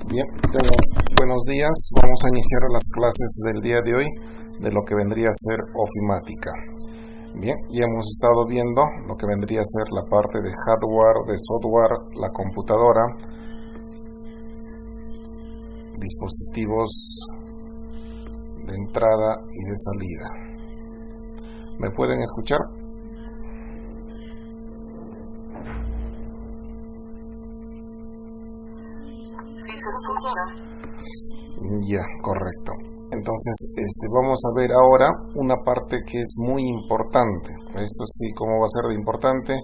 Bien, buenos días. Vamos a iniciar las clases del día de hoy de lo que vendría a ser ofimática. Bien, ya hemos estado viendo lo que vendría a ser la parte de hardware, de software, la computadora, dispositivos de entrada y de salida. ¿Me pueden escuchar? Sí, se escucha. Ya, correcto. Entonces, vamos a ver ahora una parte que es muy importante. Esto sí, ¿cómo va a ser de importante?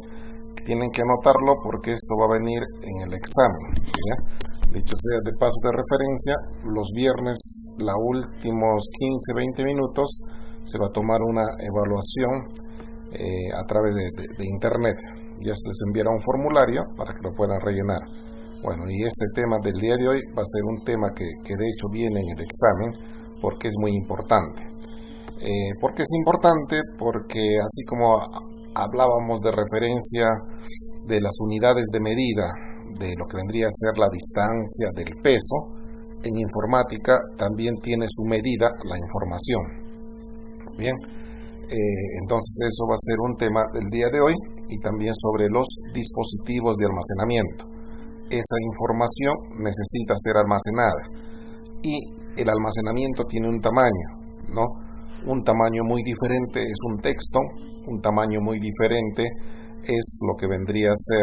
Tienen que anotarlo porque esto va a venir en el examen, ¿ya? Dicho sea de paso de referencia, los viernes, los últimos 15-20 minutos, se va a tomar una evaluación a través de internet. Ya se les enviará un formulario para que lo puedan rellenar. Bueno, y este tema del día de hoy va a ser un tema que de hecho viene en el examen porque es muy importante. ¿Por qué es importante? Porque así como hablábamos de referencia de las unidades de medida, de lo que vendría a ser la distancia del peso, en informática también tiene su medida la información. Bien, entonces eso va a ser un tema del día de hoy y también sobre los dispositivos de almacenamiento. Esa información necesita ser almacenada y el almacenamiento tiene un tamaño, ¿no? Un tamaño muy diferente es un texto, un tamaño muy diferente es lo que vendría a ser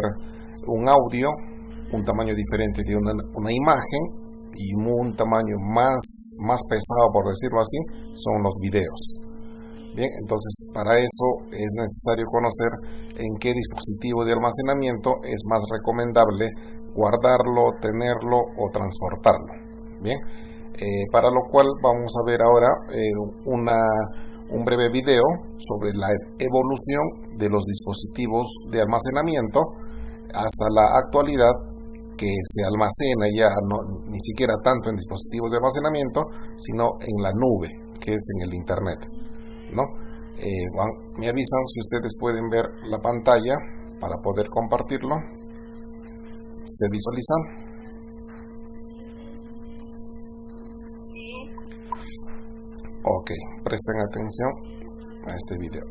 un audio, un tamaño diferente de una imagen y un tamaño más pesado, por decirlo así, son los videos. Bien, entonces para eso es necesario conocer en qué dispositivo de almacenamiento es más recomendable guardarlo, tenerlo o transportarlo. Bien, para lo cual vamos a ver ahora un breve video sobre la evolución de los dispositivos de almacenamiento hasta la actualidad, que se almacena ya ni siquiera tanto en dispositivos de almacenamiento, sino en la nube, que es en el internet, ¿no? Me avisan si ustedes pueden ver la pantalla para poder compartirlo. ¿Se visualizan? Sí. Ok, presten atención a este video.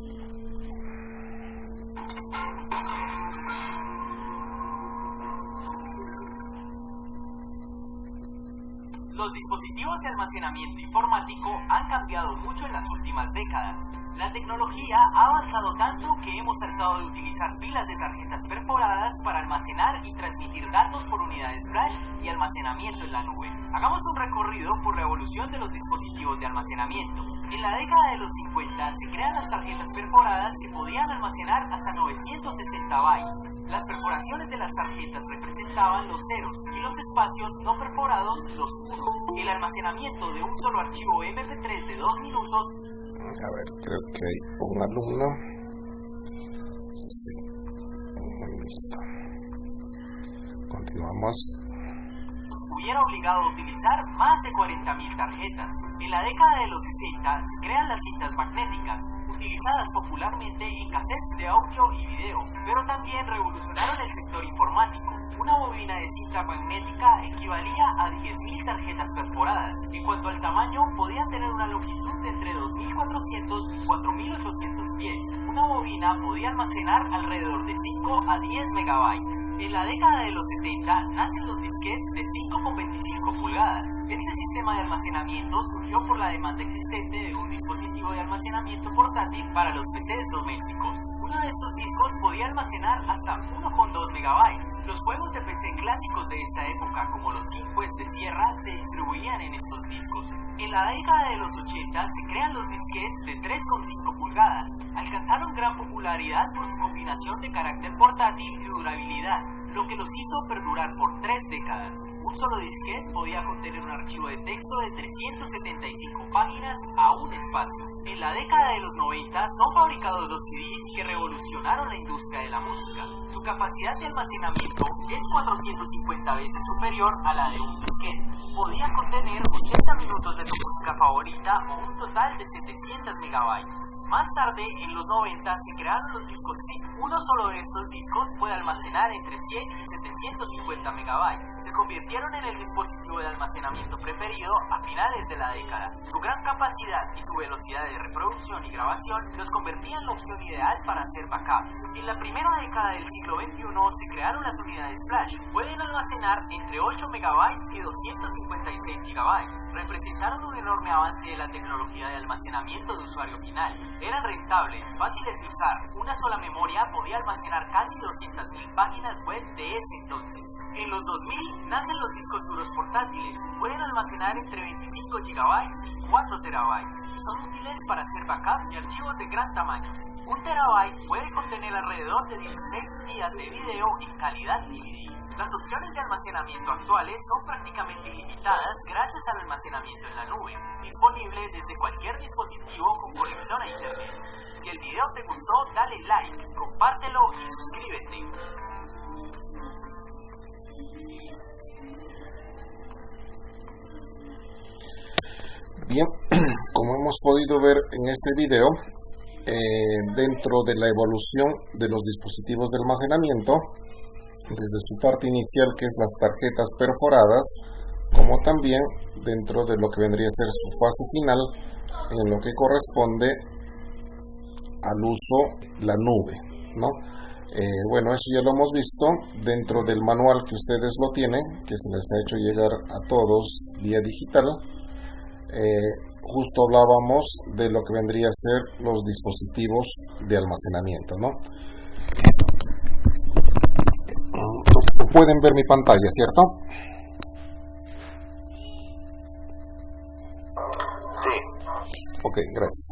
Los dispositivos de almacenamiento informático han cambiado mucho en las últimas décadas. La tecnología ha avanzado tanto que hemos tratado de utilizar pilas de tarjetas perforadas para almacenar y transmitir datos por unidades flash y almacenamiento en la nube. Hagamos un recorrido por la evolución de los dispositivos de almacenamiento. En la década de los 50 se crean las tarjetas perforadas que podían almacenar hasta 960 bytes. Las perforaciones de las tarjetas representaban los ceros y los espacios no perforados los unos. El almacenamiento de un solo archivo MP3 de 2 minutos. A ver, creo que hay un alumno. Sí, listo. Continuamos. Hubiera obligado a utilizar más de 40.000 tarjetas. En la década de los 60 se crean las cintas magnéticas, utilizadas popularmente en cassettes de audio y video, pero también revolucionaron el sector informático. Una bobina de cinta magnética equivalía a 10.000 tarjetas perforadas. En cuanto al tamaño, podían tener una longitud de entre 2.400 y 4.800 pies. Una bobina podía almacenar alrededor de 5 a 10 megabytes. En la década de los 70 nacen los disquetes de 5,25 pulgadas. Este sistema de almacenamiento surgió por la demanda existente de un dispositivo de almacenamiento portátil para los PCs domésticos. Uno de estos discos podía almacenar hasta 1,2 megabytes. Los juegos de PC clásicos de esta época, como los King Quest de Sierra, se distribuían en estos discos. En la década de los 80 se crean los disquetes de 3,5 pulgadas. Alcanzaron gran popularidad por su combinación de carácter portátil y durabilidad, lo que los hizo perdurar por 3 décadas. Un solo disquete podía contener un archivo de texto de 375 páginas a un espacio. En la década de los 90 son fabricados los CDs que revolucionaron la industria de la música. Su capacidad de almacenamiento es 450 veces superior a la de un disquete. Podía contener 80 minutos de tu música favorita o un total de 700 megabytes. Más tarde, en los 90, se crearon los discos SIP. Uno solo de estos discos puede almacenar entre 100 y 750 megabytes. Se convirtieron en el dispositivo de almacenamiento preferido a finales de la década. Su gran capacidad y su velocidad de reproducción y grabación los convertían en la opción ideal para hacer backups. En la primera década del siglo XXI se crearon las unidades flash. Pueden almacenar entre 8 megabytes y 256 gigabytes. Representaron un enorme avance de la tecnología de almacenamiento de usuario final. Eran rentables, fáciles de usar. Una sola memoria podía almacenar casi 200.000 páginas web de ese entonces. En los 2000 nacen los discos duros portátiles. Pueden almacenar entre 25 gigabytes y 4 terabytes. Y son útiles para hacer backups de archivos de gran tamaño. Un terabyte puede contener alrededor de 16 días de video en calidad DVD. Las opciones de almacenamiento actuales son prácticamente ilimitadas gracias al almacenamiento en la nube, disponible desde cualquier dispositivo con conexión a internet. Si el video te gustó, dale like, compártelo y suscríbete. Bien, como hemos podido ver en este video, dentro de la evolución de los dispositivos de almacenamiento, desde su parte inicial, que es las tarjetas perforadas, como también dentro de lo que vendría a ser su fase final, en lo que corresponde al uso la nube, ¿no? Bueno, eso ya lo hemos visto dentro del manual que ustedes lo tienen, que se les ha hecho llegar a todos vía digital. Justo hablábamos de lo que vendría a ser los dispositivos de almacenamiento, ¿no? Pueden ver mi pantalla, ¿cierto? Sí. Ok, gracias.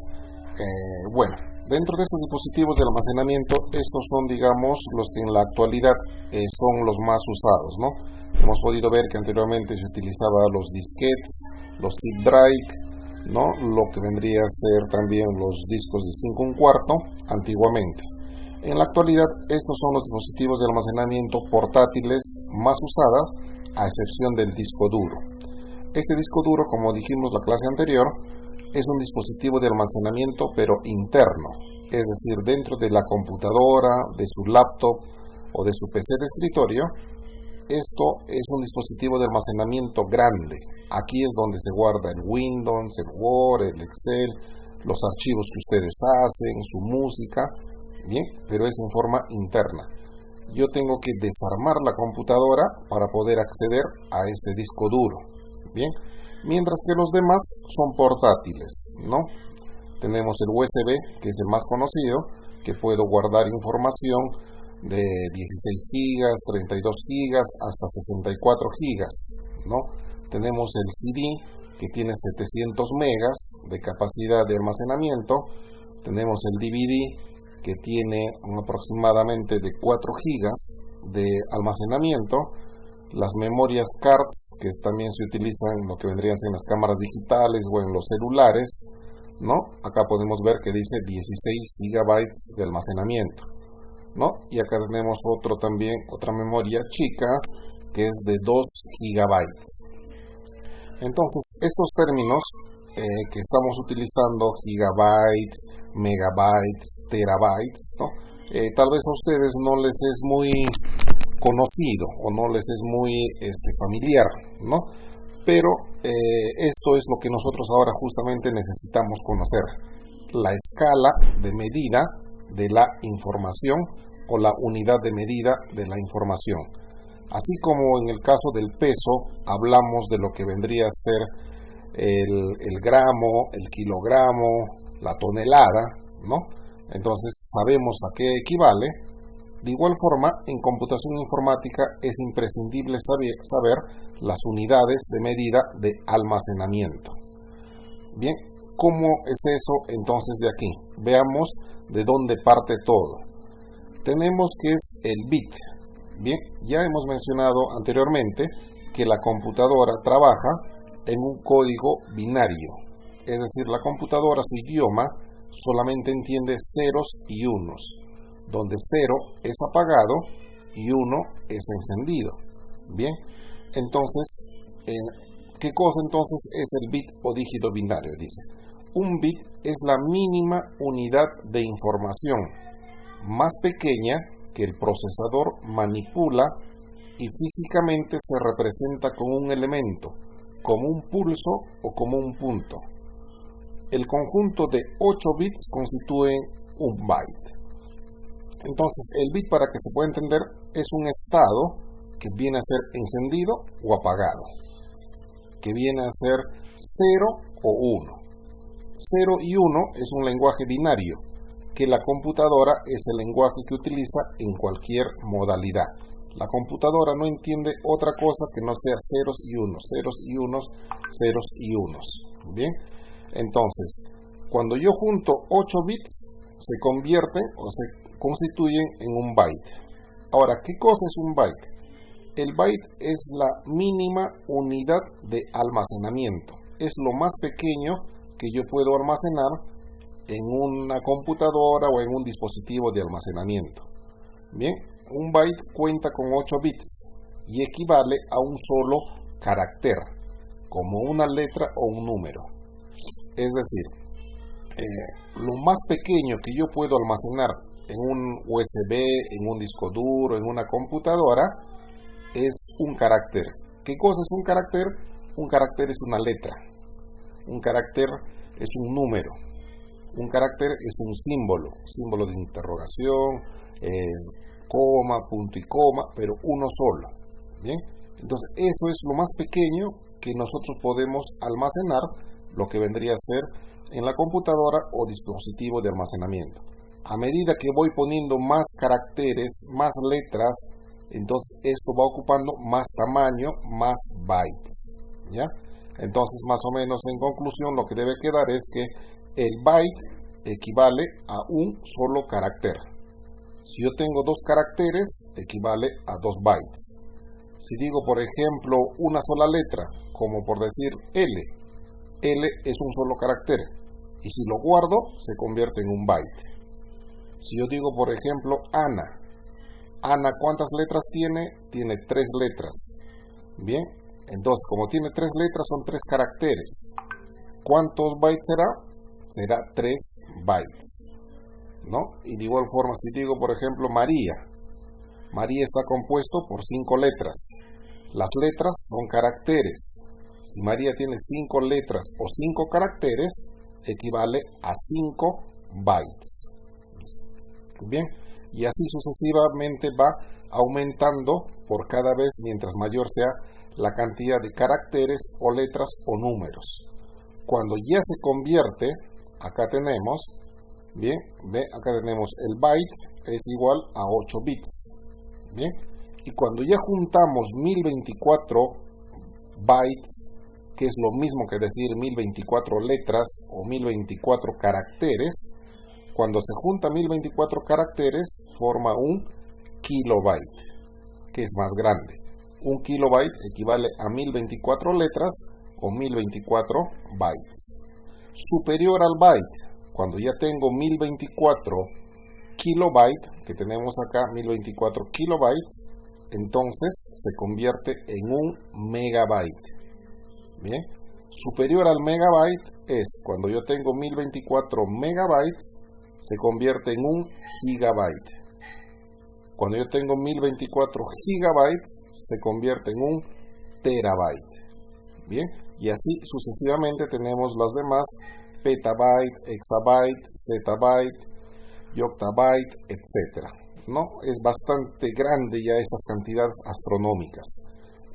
Bueno, dentro de estos dispositivos de almacenamiento, estos son, digamos, los que en la actualidad son los más usados, ¿no? Hemos podido ver que anteriormente se utilizaba los disquetes, los zip drive, ¿no? Lo que vendría a ser también los discos de 5 1/4 antiguamente. En la actualidad, estos son los dispositivos de almacenamiento portátiles más usados, a excepción del disco duro. Este disco duro, como dijimos la clase anterior, es un dispositivo de almacenamiento pero interno, es decir, dentro de la computadora, de su laptop o de su PC de escritorio. Esto es un dispositivo de almacenamiento grande. Aquí es donde se guarda el Windows, el Word, el Excel, los archivos que ustedes hacen, su música. Bien, pero es en forma interna. Yo tengo que desarmar la computadora para poder acceder a este disco duro. Bien, mientras que los demás son portátiles, ¿no? Tenemos el USB, que es el más conocido, que puedo guardar información de 16 gigas, 32 gigas, hasta 64 gigas, ¿no? Tenemos el CD, que tiene 700 megas de capacidad de almacenamiento. Tenemos el DVD, que tiene aproximadamente de 4 gigas de almacenamiento. Las memorias cards, que también se utilizan en lo que vendrían a ser en las cámaras digitales o en los celulares, ¿no? Acá podemos ver que dice 16 gigabytes de almacenamiento, ¿no? Y acá tenemos otra memoria chica, que es de 2 gigabytes. Entonces, estos términos que estamos utilizando, gigabytes, megabytes, terabytes, ¿no? Tal vez a ustedes no les es muy conocido o no les es muy familiar, ¿no? Pero esto es lo que nosotros ahora justamente necesitamos conocer: la escala de medida de la información o la unidad de medida de la información. Así como en el caso del peso hablamos de lo que vendría a ser el gramo, el kilogramo, la tonelada, ¿no? Entonces sabemos a qué equivale. De igual forma, en computación informática es imprescindible saber las unidades de medida de almacenamiento. Bien, ¿cómo es eso entonces de aquí? Veamos de dónde parte todo. Tenemos que es el bit. Bien, ya hemos mencionado anteriormente que la computadora trabaja en un código binario, es decir, la computadora, su idioma, solamente entiende ceros y unos, donde 0 es apagado y 1 es encendido. Bien, entonces, ¿qué cosa entonces es el bit o dígito binario? Dice, un bit es la mínima unidad de información, más pequeña que el procesador manipula y físicamente se representa con un elemento, como un pulso o como un punto. El conjunto de 8 bits constituye un byte. Entonces, el bit, para que se pueda entender, es un estado que viene a ser encendido o apagado, que viene a ser 0 o 1. 0 y 1 es un lenguaje binario, que la computadora es el lenguaje que utiliza en cualquier modalidad. La computadora no entiende otra cosa que no sea ceros y unos, ceros y unos, ceros y unos. Bien, entonces, cuando yo junto 8 bits, se convierten o se constituyen en un byte. Ahora, ¿qué cosa es un byte? El byte es la mínima unidad de almacenamiento. Es lo más pequeño que yo puedo almacenar en una computadora o en un dispositivo de almacenamiento. Bien, un byte cuenta con 8 bits y equivale a un solo carácter, como una letra o un número. Es decir, lo más pequeño que yo puedo almacenar en un USB, en un disco duro, en una computadora, es un carácter. ¿Qué cosa es un carácter? Un carácter es una letra. Un carácter es un número. Un carácter es un símbolo, símbolo de interrogación, coma, punto y coma, pero uno solo. Bien, entonces eso es lo más pequeño que nosotros podemos almacenar, lo que vendría a ser en la computadora o dispositivo de almacenamiento. A medida que voy poniendo más caracteres, más letras, entonces esto va ocupando más tamaño, más bytes, ¿ya? Entonces, más o menos en conclusión, lo que debe quedar es que el byte equivale a un solo carácter. Si yo tengo 2 caracteres, equivale a 2 bytes. Si digo, por ejemplo, una sola letra, como por decir L es un solo carácter, y si lo guardo, se convierte en un byte. Si yo digo, por ejemplo, Ana, ¿cuántas letras tiene? Tiene 3 letras. Bien, entonces, como tiene 3 letras, son 3 caracteres. ¿Cuántos bytes será? Será 3 bytes, ¿no? Y de igual forma, si digo, por ejemplo, María está compuesto por 5 letras. Las letras son caracteres. Si María tiene 5 letras o 5 caracteres, equivale a 5 bytes. Bien, y así sucesivamente va aumentando por cada vez mientras mayor sea la cantidad de caracteres o letras o números. Cuando ya se convierte, acá tenemos, bien, acá tenemos el byte es igual a 8 bits. Bien, y cuando ya juntamos 1024 bytes, que es lo mismo que decir 1024 letras o 1024 caracteres, cuando se junta 1024 caracteres, forma un kilobyte, que es más grande. Un kilobyte equivale a 1024 letras o 1024 bytes. Superior al byte, cuando ya tengo 1024 kilobytes, que tenemos acá 1024 kilobytes, entonces se convierte en un megabyte. Bien, superior al megabyte es cuando yo tengo 1024 megabytes, se convierte en un gigabyte. Cuando yo tengo 1024 gigabytes, se convierte en un terabyte. Bien, y así sucesivamente tenemos las demás: petabyte, exabyte, zettabyte, octabyte, etc. ¿No? Es bastante grande ya estas cantidades astronómicas.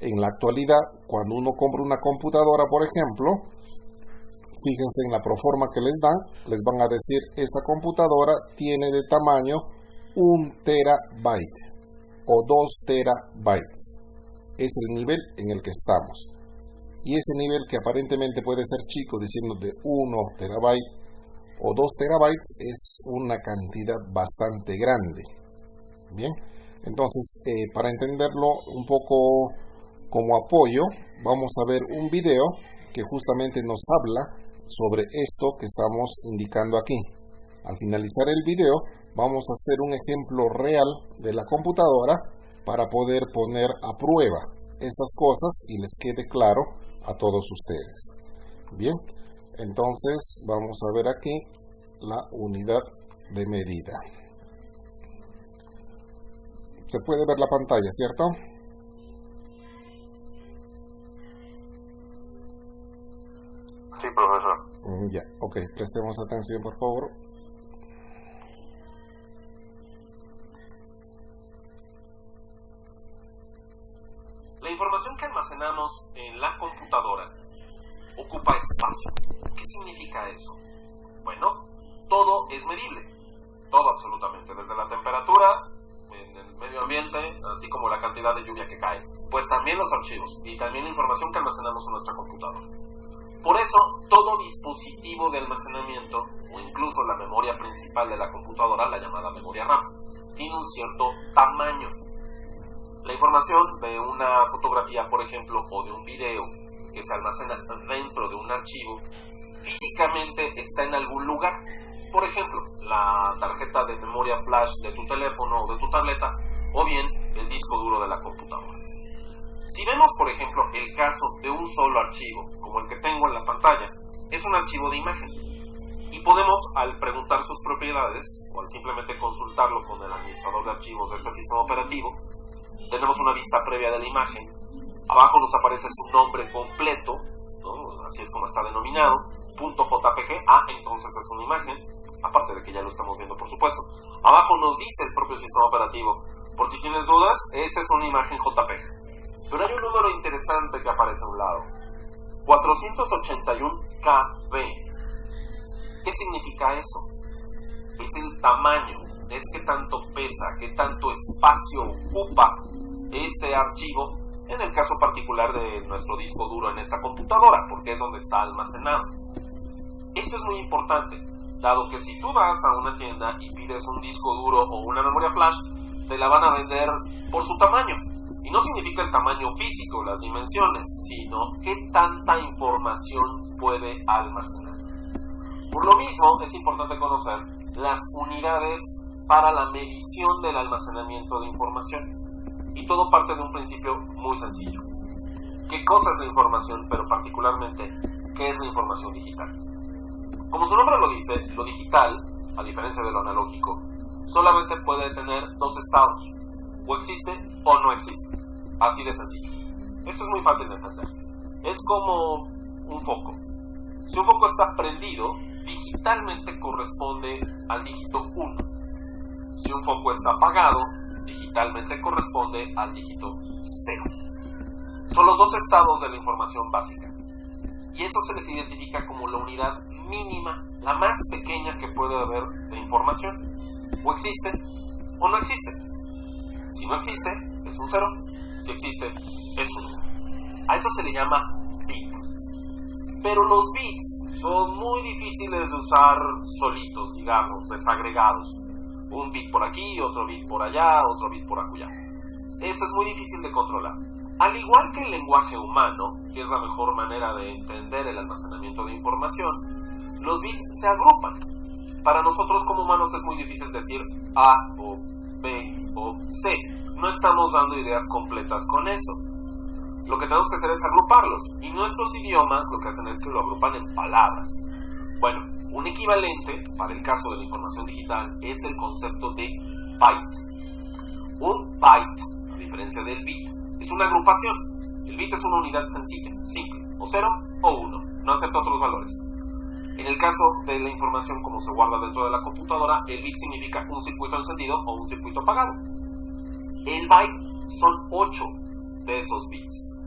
En la actualidad, cuando uno compra una computadora, por ejemplo, fíjense en la proforma que les dan, les van a decir, esta computadora tiene de tamaño 1 terabyte o 2 terabytes. Es el nivel en el que estamos. Y ese nivel, que aparentemente puede ser chico, diciendo de 1 terabyte o 2 terabytes, es una cantidad bastante grande. Bien, entonces, para entenderlo un poco como apoyo, vamos a ver un video que justamente nos habla sobre esto que estamos indicando aquí. Al finalizar el video, vamos a hacer un ejemplo real de la computadora para poder poner a prueba estas cosas y les quede claro a todos ustedes. Bien, Entonces vamos a ver aquí la unidad de medida. Se puede ver la pantalla, ¿cierto? Sí, profesor. Ya, ok, prestemos atención por favor. La información que almacenamos en la computadora ocupa espacio. ¿Qué significa eso? Bueno, todo es medible. Todo absolutamente, desde la temperatura en el medio ambiente, así como la cantidad de lluvia que cae. Pues también los archivos y también la información que almacenamos en nuestra computadora. Por eso, todo dispositivo de almacenamiento, o incluso la memoria principal de la computadora, la llamada memoria RAM, tiene un cierto tamaño. La información de una fotografía, por ejemplo, o de un video que se almacena dentro de un archivo, físicamente está en algún lugar. Por ejemplo, la tarjeta de memoria flash de tu teléfono o de tu tableta, o bien el disco duro de la computadora. Si vemos, por ejemplo, el caso de un solo archivo, como el que tengo en la pantalla, es un archivo de imagen. Y podemos, al preguntar sus propiedades, o al simplemente consultarlo con el administrador de archivos de este sistema operativo, tenemos una vista previa de la imagen. Abajo nos aparece su nombre completo, ¿no? Así es como está denominado, .jpg, entonces es una imagen, aparte de que ya lo estamos viendo por supuesto. Abajo nos dice el propio sistema operativo, por si tienes dudas, esta es una imagen JPG. Pero hay un número interesante que aparece a un lado, 481 KB. ¿Qué significa eso? Es el tamaño, es qué tanto pesa, qué tanto espacio ocupa este archivo, en el caso particular de nuestro disco duro en esta computadora, porque es donde está almacenado. Esto es muy importante, dado que si tú vas a una tienda y pides un disco duro o una memoria flash, te la van a vender por su tamaño. Y no significa el tamaño físico, las dimensiones, sino qué tanta información puede almacenar. Por lo mismo, es importante conocer las unidades para la medición del almacenamiento de información. Y todo parte de un principio muy sencillo. ¿Qué cosa es la información? Pero particularmente, ¿qué es la información digital? Como su nombre lo dice, lo digital, a diferencia de lo analógico, solamente puede tener dos estados. O existe o no existe. Así de sencillo. Esto es muy fácil de entender. Es como un foco. Si un foco está prendido, digitalmente corresponde al dígito 1. Si un foco está apagado, digitalmente corresponde al dígito 0. Son los dos estados de la información básica. Y eso se le identifica como la unidad mínima, la más pequeña que puede haber de información. O existe o no existe. Si no existe, es un 0. Si existe, es un 1. A eso se le llama bit. Pero los bits son muy difíciles de usar solitos, digamos, desagregados. Un bit por aquí, otro bit por allá, otro bit por acullá. Eso es muy difícil de controlar. Al igual que el lenguaje humano, que es la mejor manera de entender el almacenamiento de información, los bits se agrupan. Para nosotros como humanos es muy difícil decir A o B o C. No estamos dando ideas completas con eso. Lo que tenemos que hacer es agruparlos. Y nuestros idiomas lo que hacen es que lo agrupan en palabras. Bueno, un equivalente para el caso de la información digital es el concepto de byte. Un byte, a diferencia del bit, es una agrupación. El bit es una unidad sencilla, simple, o 0 o 1, no acepta otros valores. En el caso de la información como se guarda dentro de la computadora, el bit significa un circuito encendido o un circuito apagado. El byte son 8 de esos bits.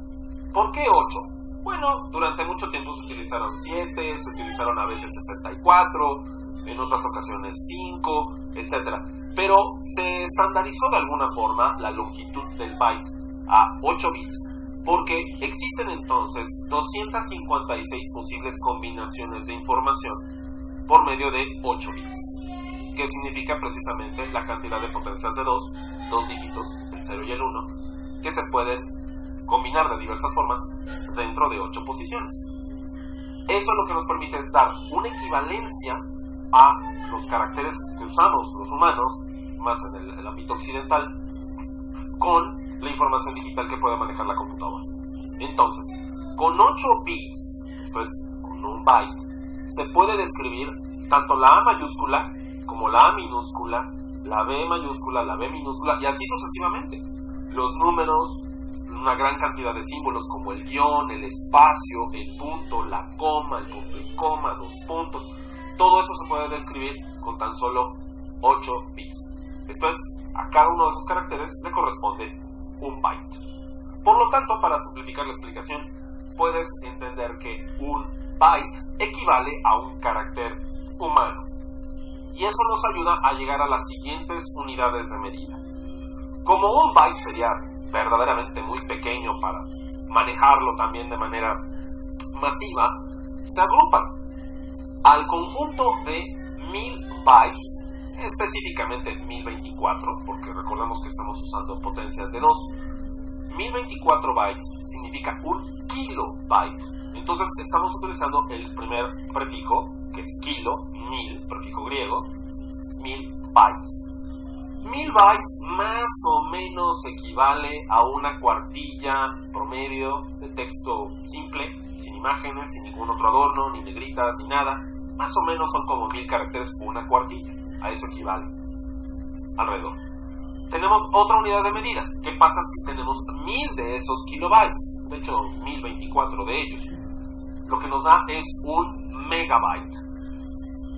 ¿Por qué 8? Bueno, durante mucho tiempo se utilizaron 7, se utilizaron a veces 64, en otras ocasiones 5, etc. Pero se estandarizó de alguna forma la longitud del byte a 8 bits, porque existen entonces 256 posibles combinaciones de información por medio de 8 bits, que significa precisamente la cantidad de potencias de dos dígitos, el 0 y el 1, que se pueden combinar de diversas formas dentro de 8 posiciones. Eso lo que nos permite es dar una equivalencia a los caracteres que usamos los humanos, más en el ámbito occidental, con la información digital que puede manejar la computadora. Entonces, con 8 bits, esto es con un byte, se puede describir tanto la A mayúscula como la A minúscula, la B mayúscula, la B minúscula y así sucesivamente. Los números, una gran cantidad de símbolos como el guión, el espacio, el punto, la coma, el punto y coma, los puntos, todo eso se puede describir con tan solo 8 bits. Esto es, a cada uno de esos caracteres le corresponde un byte. Por lo tanto, para simplificar la explicación, puedes entender que un byte equivale a un carácter humano. Y eso nos ayuda a llegar a las siguientes unidades de medida. Como un byte sería verdaderamente muy pequeño para manejarlo también de manera masiva, se agrupan al conjunto de 1000 bytes, específicamente 1024, porque recordemos que estamos usando potencias de 2. 1024 bytes significa un kilobyte. Entonces estamos utilizando el primer prefijo, que es kilo, 1000, prefijo griego, 1000 bytes. 1000 bytes más o menos equivale a una cuartilla promedio de texto simple, sin imágenes, sin ningún otro adorno, ni negritas, ni nada. Más o menos son como 1000 caracteres por una cuartilla. A eso equivale. Alrededor. Tenemos otra unidad de medida. ¿Qué pasa si tenemos 1000 de esos kilobytes? De hecho, 1024 de ellos. Lo que nos da es un megabyte.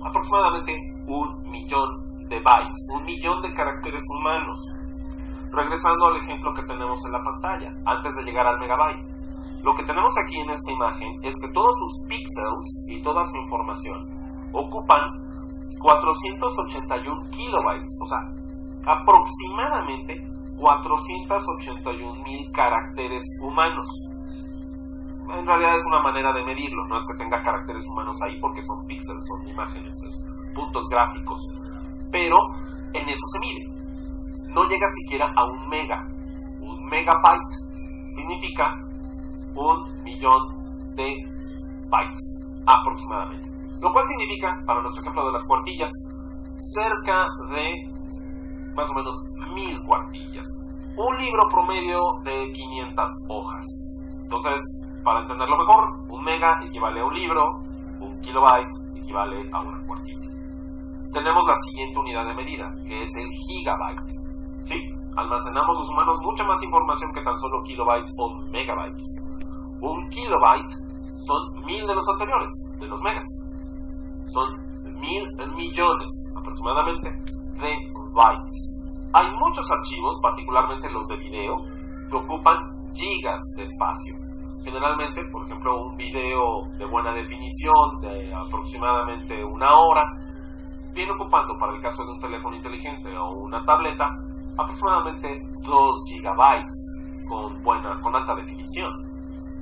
Aproximadamente 1.000.000 de bytes. 1.000.000 de caracteres humanos. Regresando al ejemplo que tenemos en la pantalla, antes de llegar al megabyte. Lo que tenemos aquí en esta imagen es que todos sus píxeles y toda su información ocupan 481 kilobytes, o sea, aproximadamente 481.000 caracteres humanos. En realidad es una manera de medirlo, no es que tenga caracteres humanos ahí porque son píxeles, son imágenes, son puntos gráficos, pero en eso se mide. No llega siquiera a un mega. Un megabyte significa 1.000.000 de bytes aproximadamente. Lo cual significa, para nuestro ejemplo de las cuartillas, cerca de más o menos 1000 cuartillas. Un libro promedio de 500 hojas. Entonces, para entenderlo mejor, un mega equivale a un libro, un kilobyte equivale a una cuartilla. Tenemos la siguiente unidad de medida, que es el gigabyte. ¿Sí? Almacenamos los humanos mucha más información que tan solo kilobytes o megabytes. Un kilobyte son 1000 de los anteriores, de los megas. Son 1000 millones aproximadamente de bytes. Hay muchos archivos, particularmente los de video, que ocupan gigas de espacio. Generalmente, por ejemplo, un video de buena definición de aproximadamente una hora viene ocupando, para el caso de un teléfono inteligente o una tableta, aproximadamente 2 gigabytes con alta definición.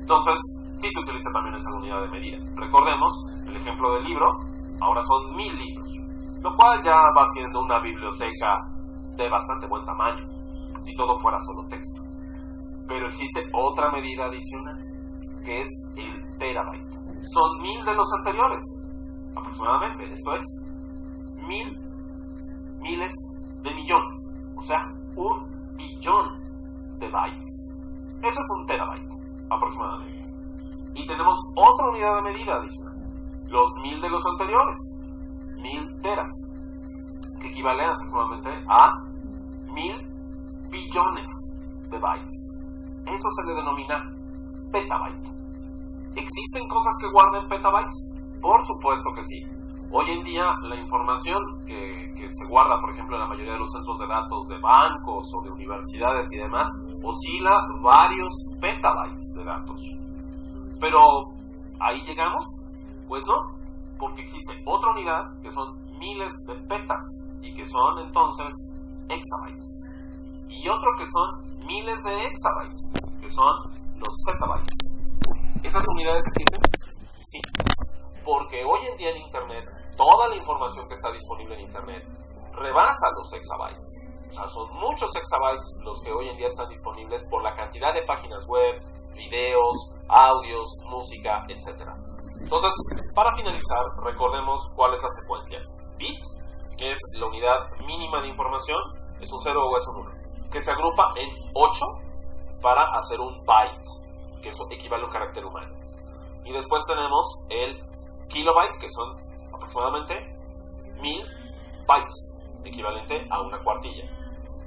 Entonces, sí se utiliza también esa unidad de medida. Recordemos el ejemplo del libro. Ahora son 1000 libros, lo cual ya va siendo una biblioteca de bastante buen tamaño, si todo fuera solo texto. Pero existe otra medida adicional, que es el terabyte. Son 1000 de los anteriores, aproximadamente, esto es, 1000 miles de millones, o sea, 1.000.000.000 de bytes. Eso es un terabyte, aproximadamente. Y tenemos otra unidad de medida adicional. Los 1000 de los anteriores, 1000 teras, que equivale aproximadamente a 1000 billones de bytes. Eso se le denomina petabyte. ¿Existen cosas que guarden petabytes? Por supuesto que sí. Hoy en día la información que se guarda, por ejemplo, en la mayoría de los centros de datos de bancos o de universidades y demás, oscila varios petabytes de datos. Pero, ¿ahí llegamos? Pues no, porque existe otra unidad que son miles de petas y que son entonces exabytes. Y otro que son miles de exabytes, que son los zettabytes. ¿Esas unidades existen? Sí, porque hoy en día en Internet, toda la información que está disponible en Internet rebasa los exabytes. O sea, son muchos exabytes los que hoy en día están disponibles por la cantidad de páginas web, videos, audios, música, etc. Entonces, para finalizar, recordemos cuál es la secuencia. Bit, que es la unidad mínima de información, es un 0 o es un 1, que se agrupa en 8 para hacer un byte, que eso equivale a un carácter humano. Y después tenemos el kilobyte, que son aproximadamente 1000 bytes, equivalente a una cuartilla.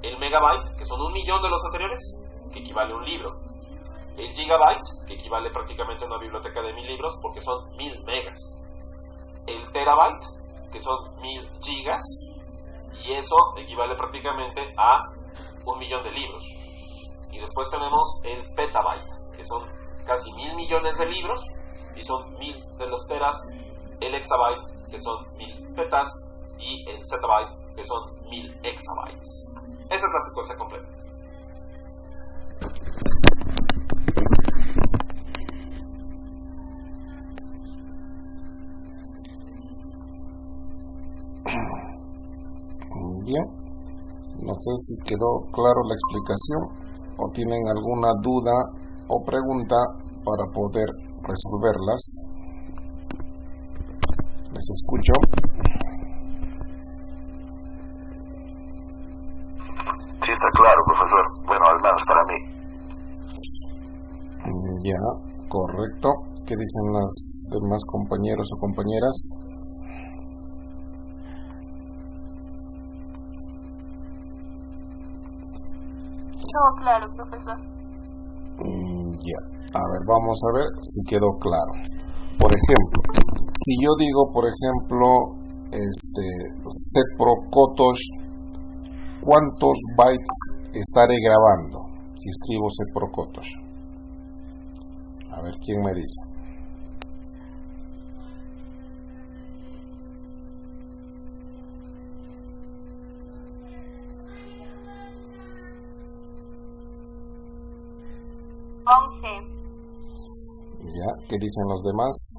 El megabyte, que son 1.000.000 de los anteriores, que equivale a un libro. El gigabyte, que equivale prácticamente a una biblioteca de 1000 libros, porque son 1000 megas. El terabyte, que son 1000 gigas, y eso equivale prácticamente a 1.000.000 de libros. Y después tenemos el petabyte, que son casi 1.000 millones de libros, y son 1000 de los teras. El hexabyte, que son 1000 petas, y el zettabyte, que son 1000 exabytes. Esa es la secuencia completa. Bien, no sé si quedó claro la explicación o tienen alguna duda o pregunta para poder resolverlas. Les escucho. Sí, está claro, profesor. Bueno, al menos para mí. Ya, correcto. ¿Qué dicen las demás compañeros o compañeras? Todo claro, profesor. Ya, a ver, vamos a ver si quedó claro. Por ejemplo, si yo digo, por ejemplo, Seprokotosh, ¿cuántos bytes estaré grabando si escribo Seprokotosh? A ver, ¿quién me dice? Ya, ¿qué dicen los demás?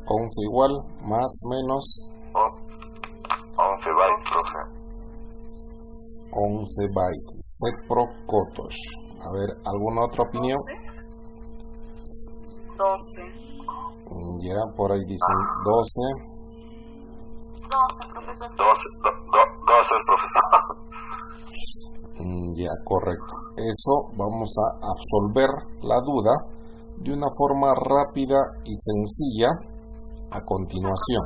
11 igual, más, menos. 11 bytes, profe. 11 bytes. Seprokotosh. A ver, ¿alguna otra opinión? 12. Ya, por ahí dicen 12. 12, profesor. 12 es profesor. Ya, correcto. Eso vamos a absolver la duda de una forma rápida y sencilla a continuación.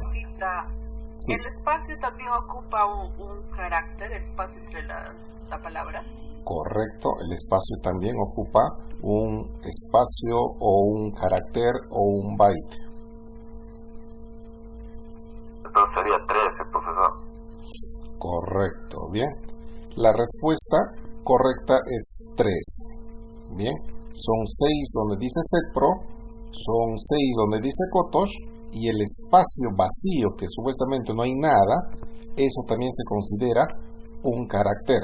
Sí. ¿El espacio también ocupa un carácter, el espacio entre la palabra? Correcto, el espacio también ocupa un espacio o un carácter o un byte. Entonces sería 13, profesor. Correcto, bien. La respuesta correcta es 3. Bien, son 6 donde dice Setpro, son 6 donde dice Kotosh, y el espacio vacío, que supuestamente no hay nada, eso también se considera un carácter.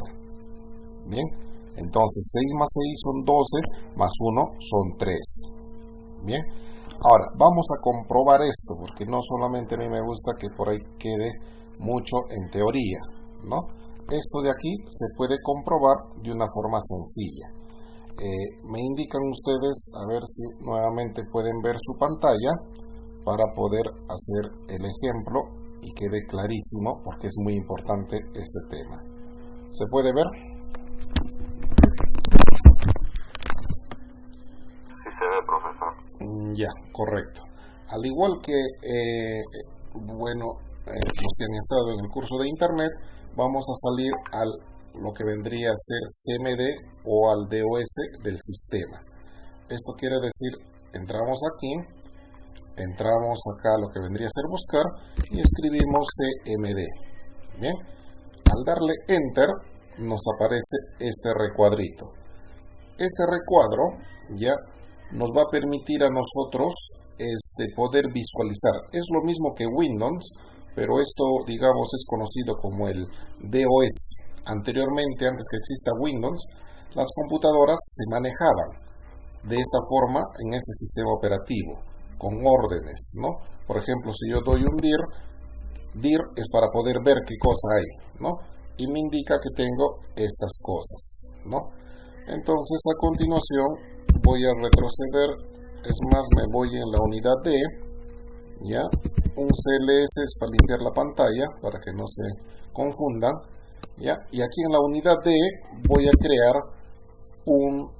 Bien, entonces 6 más 6 son 12, más 1 son 3. Bien, ahora vamos a comprobar esto, porque no solamente a mí me gusta que por ahí quede mucho en teoría, ¿no? Esto de aquí se puede comprobar de una forma sencilla. Me indican ustedes, a ver si nuevamente pueden ver su pantalla para poder hacer el ejemplo y quede clarísimo, porque es muy importante este tema. ¿Se puede ver? Sí se ve, profesor. Ya, correcto. Al igual que, los que han estado en el curso de internet, vamos a salir a lo que vendría a ser CMD o al DOS del sistema. Esto quiere decir, entramos aquí, entramos acá a lo que vendría a ser buscar y escribimos CMD. Bien, al darle Enter nos aparece este recuadrito. Este recuadro ya nos va a permitir a nosotros poder visualizar. Es lo mismo que Windows, pero esto, digamos, es conocido como el DOS. Anteriormente, antes que exista Windows, las computadoras se manejaban de esta forma en este sistema operativo, con órdenes, ¿no? Por ejemplo, si yo doy un dir es para poder ver qué cosa hay, ¿no? Y me indica que tengo estas cosas, ¿no? Entonces, a continuación, voy a retroceder, es más, me voy en la unidad D, ¿ya? Un CLS es para limpiar la pantalla, para que no se confundan, ¿ya? Y aquí en la unidad D voy a crear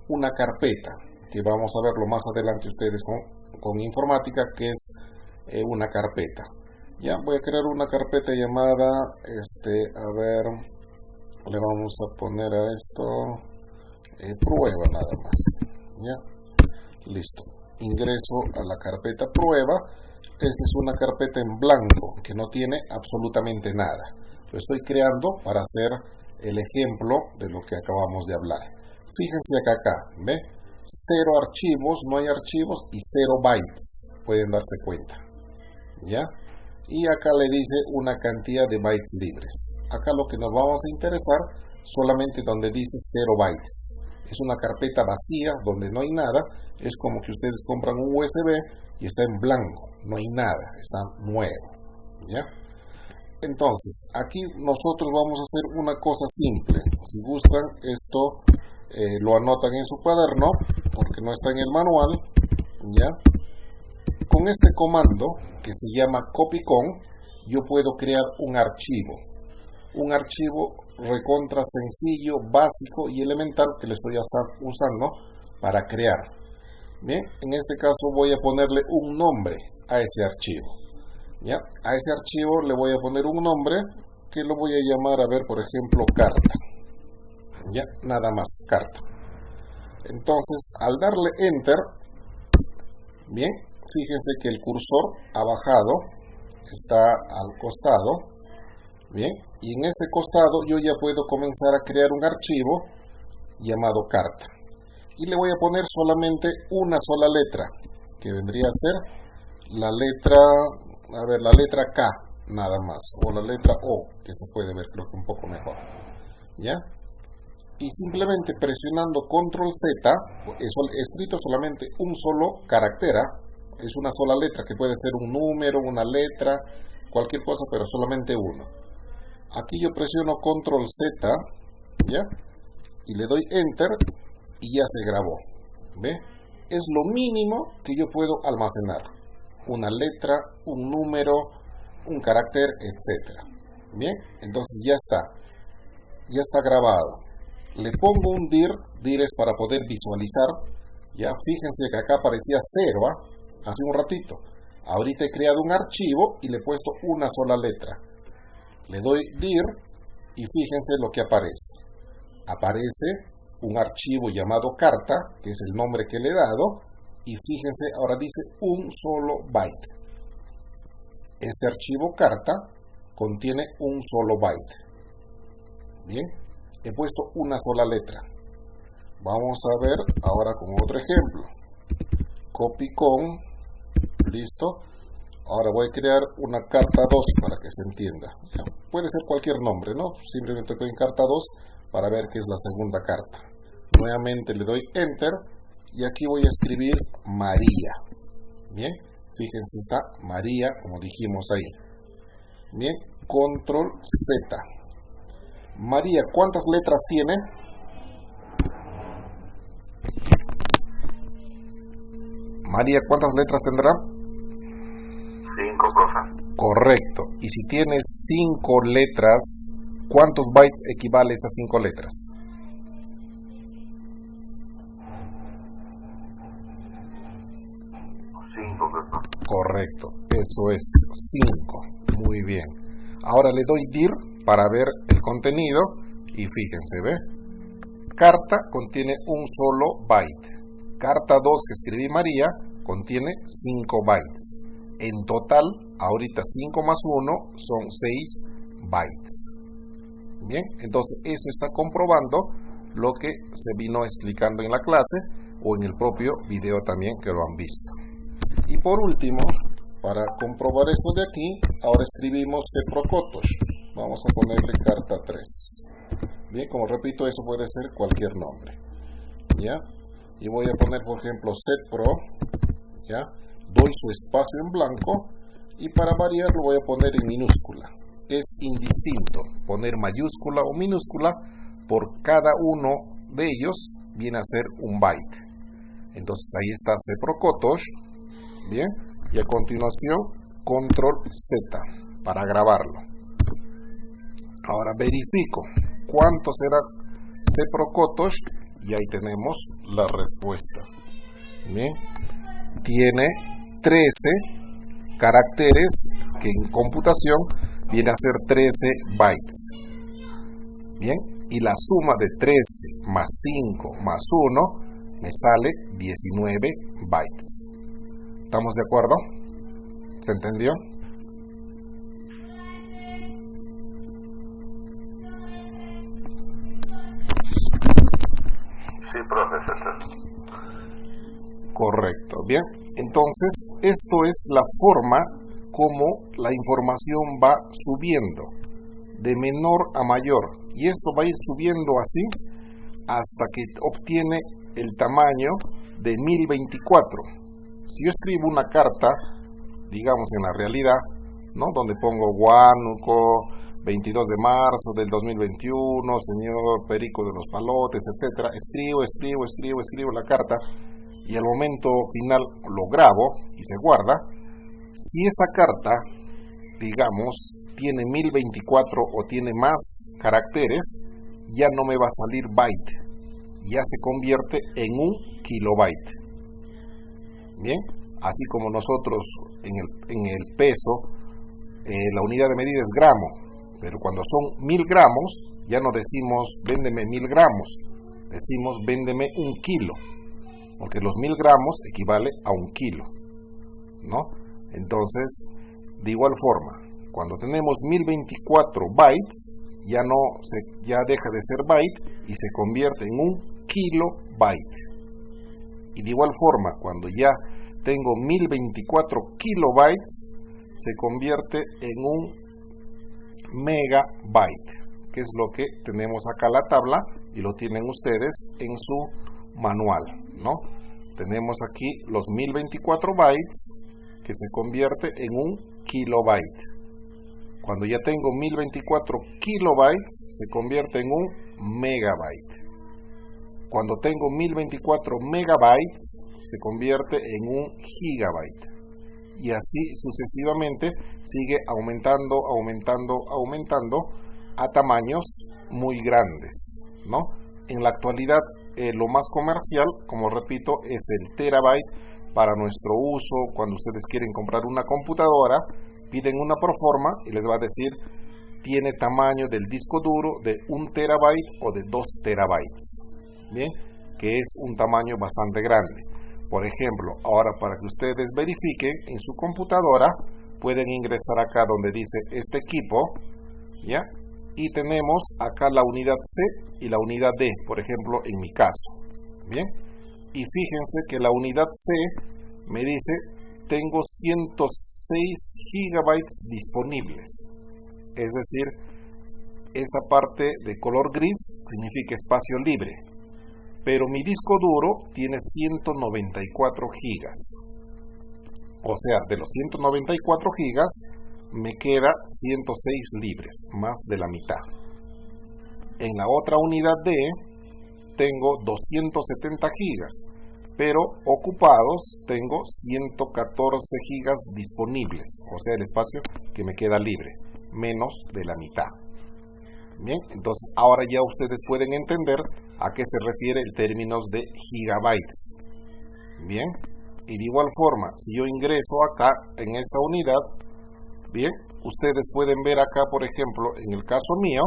una carpeta, que vamos a verlo más adelante ustedes con informática, que es una carpeta. Ya voy a crear una carpeta llamada, a ver, le vamos a poner a esto prueba nada más. Ya, listo. Ingreso a la carpeta prueba. Esta es una carpeta en blanco que no tiene absolutamente nada. Lo estoy creando para hacer el ejemplo de lo que acabamos de hablar. Fíjense acá, ¿ve? 0 archivos, no hay archivos, y 0 bytes. Pueden darse cuenta. ¿Ya? Y acá le dice una cantidad de bytes libres. Acá lo que nos vamos a interesar solamente donde dice 0 bytes. Es una carpeta vacía donde no hay nada. Es como que ustedes compran un USB y está en blanco. No hay nada, está nuevo. ¿Ya? Entonces, aquí nosotros vamos a hacer una cosa simple. Si gustan, esto lo anotan en su cuaderno, porque no está en el manual. ¿Ya? Con este comando, que se llama copycon, yo puedo crear un archivo. Un archivo recontra sencillo, básico y elemental que le estoy usando para crear. Bien, en este caso voy a ponerle un nombre a ese archivo. ¿Ya? A ese archivo le voy a poner un nombre que lo voy a llamar, a ver, por ejemplo, carta. Ya, nada más, carta. Entonces, al darle enter, bien, fíjense que el cursor ha bajado, está al costado. Bien, y en este costado yo ya puedo comenzar a crear un archivo llamado carta. Y le voy a poner solamente una sola letra, que vendría a ser la letra, a ver, la letra K, nada más, o la letra O, que se puede ver creo que un poco mejor. ¿Ya? Y simplemente presionando Control Z, he escrito solamente un solo carácter, es una sola letra, que puede ser un número, una letra, cualquier cosa, pero solamente uno. Aquí yo presiono Control Z, ¿ya? Y le doy Enter y ya se grabó. ¿Ve? Es lo mínimo que yo puedo almacenar. Una letra, un número, un carácter, etc. Bien, entonces ya está grabado. Le pongo un dir es para poder visualizar. Ya, fíjense que acá aparecía 0, hace un ratito. Ahorita he creado un archivo y le he puesto una sola letra. Le doy dir y fíjense lo que aparece. Aparece un archivo llamado carta, que es el nombre que le he dado, y fíjense, ahora dice un solo byte. Este archivo carta contiene un solo byte. Bien, he puesto una sola letra. Vamos a ver ahora con otro ejemplo. Copycon, listo. Ahora voy a crear una carta 2 para que se entienda. Ya, puede ser cualquier nombre, ¿no? Simplemente doy en carta 2 para ver qué es la segunda carta. Nuevamente le doy Enter y aquí voy a escribir María. Bien, fíjense, está María, como dijimos ahí. Bien, Control Z. María, ¿cuántas letras tiene? María, ¿cuántas letras tendrá? 5, profe. Correcto. Y si tienes 5 letras, ¿cuántos bytes equivale a esas 5 letras? 5, profe. Correcto. Eso es 5. Muy bien. Ahora le doy dir para ver el contenido y fíjense, ¿ve? Carta contiene un solo byte. Carta 2 que escribí María contiene 5 bytes. En total, ahorita 5 más 1 son 6 bytes. Bien, entonces eso está comprobando lo que se vino explicando en la clase o en el propio video también que lo han visto. Y por último, para comprobar esto de aquí, ahora escribimos cprocotosh. Vamos a ponerle carta 3. Bien, como repito, eso puede ser cualquier nombre. ¿Ya? Y voy a poner, por ejemplo, setpro. ¿Ya? Doy su espacio en blanco y para variar lo voy a poner en minúscula. Es indistinto poner mayúscula o minúscula, por cada uno de ellos viene a ser un byte. Entonces ahí está cprocotosh. Bien, y a continuación Control Z para grabarlo. Ahora verifico cuánto será cprocotosh y ahí tenemos la respuesta. Bien, tiene 13 caracteres, que en computación viene a ser 13 bytes. Bien, y la suma de 13 más 5 más 1 me sale 19 bytes. ¿Estamos de acuerdo? ¿Se entendió? Sí, profesor. Correcto. Bien, entonces esto es la forma como la información va subiendo de menor a mayor, y esto va a ir subiendo así hasta que obtiene el tamaño de 1024. Si yo escribo una carta, digamos en la realidad, ¿no?, donde pongo Huánuco, 22 de marzo del 2021, señor Perico de los Palotes, etcétera, escribo la carta, y al momento final lo grabo y se guarda. Si esa carta, digamos, tiene 1024 o tiene más caracteres, ya no me va a salir byte, ya se convierte en un kilobyte. Bien, así como nosotros en el peso, la unidad de medida es gramo, pero cuando son 1000 gramos, ya no decimos véndeme 1000 gramos, decimos véndeme 1 kilo, porque los 1000 gramos equivale a 1 kilo, ¿no? Entonces, de igual forma, cuando tenemos 1024 bytes, ya deja de ser byte y se convierte en un kilobyte. Y de igual forma, cuando ya tengo 1024 kilobytes, se convierte en un megabyte, que es lo que tenemos acá en la tabla y lo tienen ustedes en su manual, ¿no? Tenemos aquí los 1024 bytes que se convierte en un kilobyte. Cuando ya tengo 1024 kilobytes, se convierte en un megabyte. Cuando tengo 1024 megabytes, se convierte en un gigabyte. Y así sucesivamente sigue aumentando a tamaños muy grandes, ¿no? En la actualidad, lo más comercial, como repito, es el terabyte para nuestro uso. Cuando ustedes quieren comprar una computadora, piden una proforma y les va a decir tiene tamaño del disco duro de 1 terabyte o de 2 terabytes, bien, que es un tamaño bastante grande. Por ejemplo, ahora para que ustedes verifiquen en su computadora, pueden ingresar acá donde dice este equipo, ¿ya? Y tenemos acá la unidad C y la unidad D, por ejemplo, en mi caso, ¿bien? Y fíjense que la unidad C me dice tengo 106 gigabytes disponibles. Es decir, esta parte de color gris significa espacio libre. Pero mi disco duro tiene 194 gigas. O sea, de los 194 gigas me queda 106 libres, más de la mitad. En la otra unidad D tengo 270 gigas, pero ocupados tengo 114 gigas disponibles, o sea, el espacio que me queda libre, menos de la mitad. Bien, entonces ahora ya ustedes pueden entender a qué se refiere el término de gigabytes. Bien, y de igual forma, si yo ingreso acá en esta unidad, bien, ustedes pueden ver acá, por ejemplo, en el caso mío,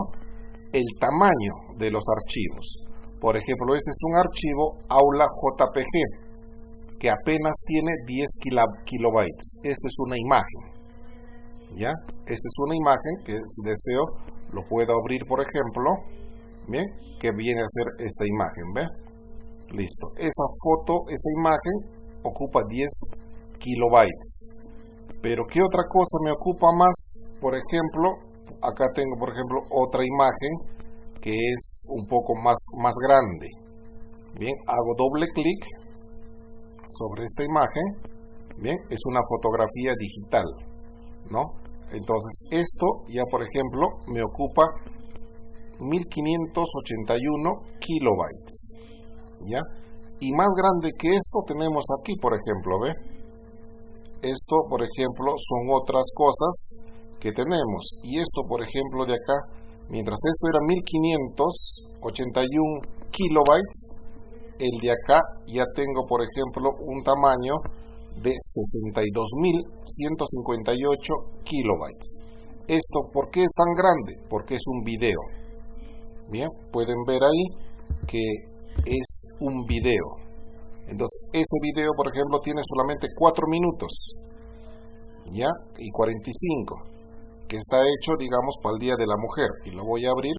el tamaño de los archivos. Por ejemplo, este es un archivo aula JPG que apenas tiene 10 kilobytes. Esto es una imagen, ¿ya? Esta es una imagen que, si deseo, lo puedo abrir, por ejemplo, bien, que viene a ser esta imagen, ¿ve? Listo. Esa foto, esa imagen ocupa 10 kilobytes. Pero ¿qué otra cosa me ocupa más? Por ejemplo, acá tengo, por ejemplo, otra imagen que es un poco más grande. Bien, hago doble clic sobre esta imagen. Bien, es una fotografía digital, ¿no? Entonces esto ya, por ejemplo, me ocupa 1581 kilobytes, ¿ya? Y más grande que esto tenemos aquí, por ejemplo, ¿ve? Esto, por ejemplo, son otras cosas que tenemos. Y esto, por ejemplo, de acá, mientras esto era 1581 kilobytes, el de acá ya tengo, por ejemplo, un tamaño de 62.158 kilobytes. ¿Esto por qué es tan grande? Porque es un video. Bien, pueden ver ahí que es un video. Entonces, ese video, por ejemplo, tiene solamente 4 minutos, ¿ya? Y 45, que está hecho, digamos, para el Día de la Mujer. Y lo voy a abrir